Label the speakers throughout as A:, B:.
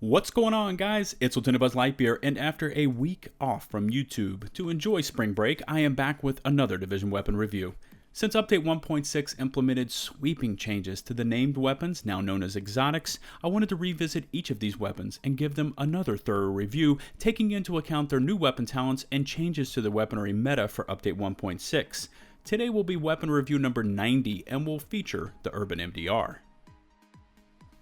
A: What's going on, guys? It's LtBuzzLitebeer, and after a week off from YouTube to enjoy spring break, I am back with another Division weapon review. Since Update 1.6 implemented sweeping changes to the named weapons, now known as exotics, I wanted to revisit each of these weapons and give them another thorough review, taking into account their new weapon talents and changes to the weaponry meta for Update 1.6. Today will be weapon review number 90 and will feature the Urban MDR.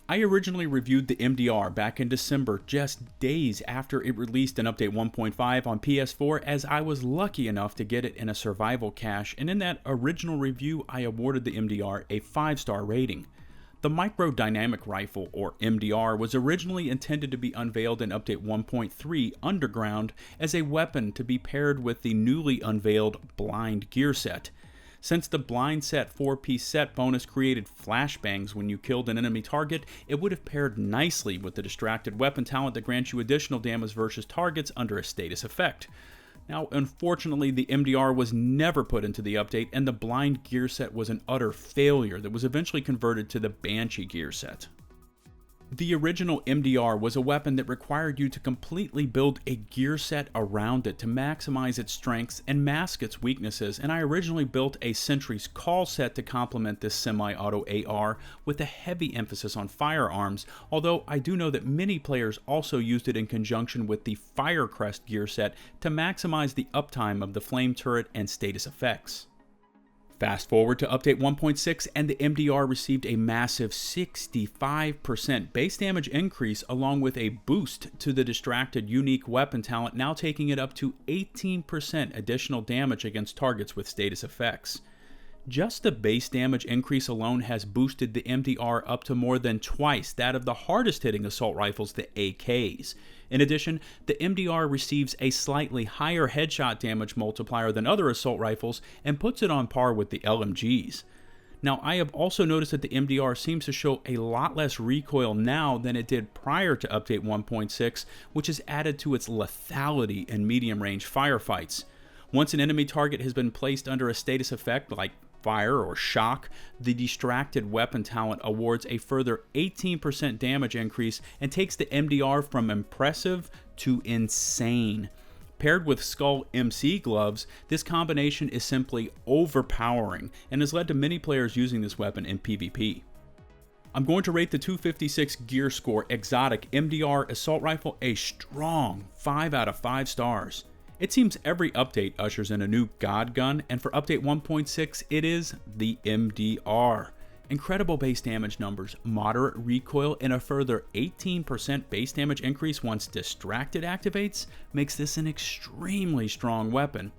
A: I originally reviewed the MDR back in December, just days after it released in Update 1.5 on PS4, as I was lucky enough to get it in a survival cache, and in that original review I awarded the MDR a 5-star rating. The Micro Dynamic Rifle, or MDR, was originally intended to be unveiled in Update 1.3 Underground as a weapon to be paired with the newly unveiled Blind gear set. Since the blind set 4-piece set bonus created flashbangs when you killed an enemy target, it would have paired nicely with the distracted weapon talent that grants you additional damage versus targets under a status effect. Now, unfortunately, the MDR was never put into the update, and the blind gear set was an utter failure that was eventually converted to the Banshee gear set. The original MDR was a weapon that required you to completely build a gear set around it to maximize its strengths and mask its weaknesses, and I originally built a Sentry's Call set to complement this semi-auto AR with a heavy emphasis on firearms, although I do know that many players also used it in conjunction with the Firecrest gear set to maximize the uptime of the flame turret and status effects. Fast forward to Update 1.6 and the MDR received a massive 65% base damage increase along with a boost to the distracted unique weapon talent, now taking it up to 18% additional damage against targets with status effects. Just the base damage increase alone has boosted the MDR up to more than twice that of the hardest hitting assault rifles, the AKs. In addition, the MDR receives a slightly higher headshot damage multiplier than other assault rifles and puts it on par with the LMGs. Now, I have also noticed that the MDR seems to show a lot less recoil now than it did prior to Update 1.6, which is added to its lethality in medium-range firefights. Once an enemy target has been placed under a status effect like fire or shock, the distracted weapon talent awards a further 18% damage increase and takes the MDR from impressive to insane. Paired with Skull MC gloves, this combination is simply overpowering and has led to many players using this weapon in PvP. I'm going to rate the 256 gear score exotic MDR assault rifle a strong 5 out of 5 stars. It seems every update ushers in a new god gun, and for Update 1.6 it is the MDR. Incredible base damage numbers, moderate recoil, and a further 18% base damage increase once Distracted activates makes this an extremely strong weapon.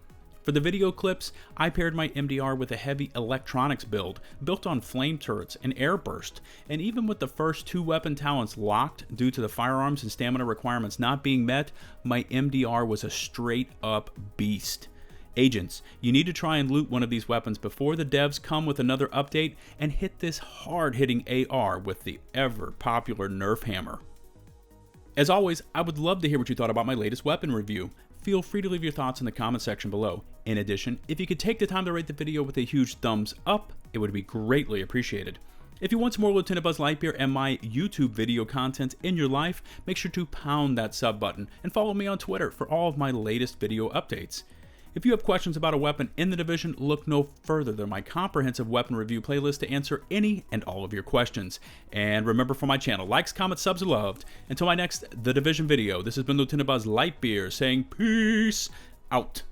A: For the video clips, I paired my MDR with a heavy electronics build, built on flame turrets and airburst, and even with the first 2 weapon talents locked due to the firearms and stamina requirements not being met, my MDR was a straight up beast. Agents, you need to try and loot one of these weapons before the devs come with another update and hit this hard-hitting AR with the ever-popular Nerf hammer. As always, I would love to hear what you thought about my latest weapon review. Feel free to leave your thoughts in the comment section below. In addition, if you could take the time to rate the video with a huge thumbs up, it would be greatly appreciated. If you want some more LtBuzzLitebeer and my YouTube video content in your life, make sure to pound that sub button and follow me on Twitter for all of my latest video updates. If you have questions about a weapon in the Division, look no further than my comprehensive weapon review playlist to answer any and all of your questions. And remember, for my channel, likes, comments, subs are loved. Until my next The Division video, this has been LtBuzzLitebeer saying peace out.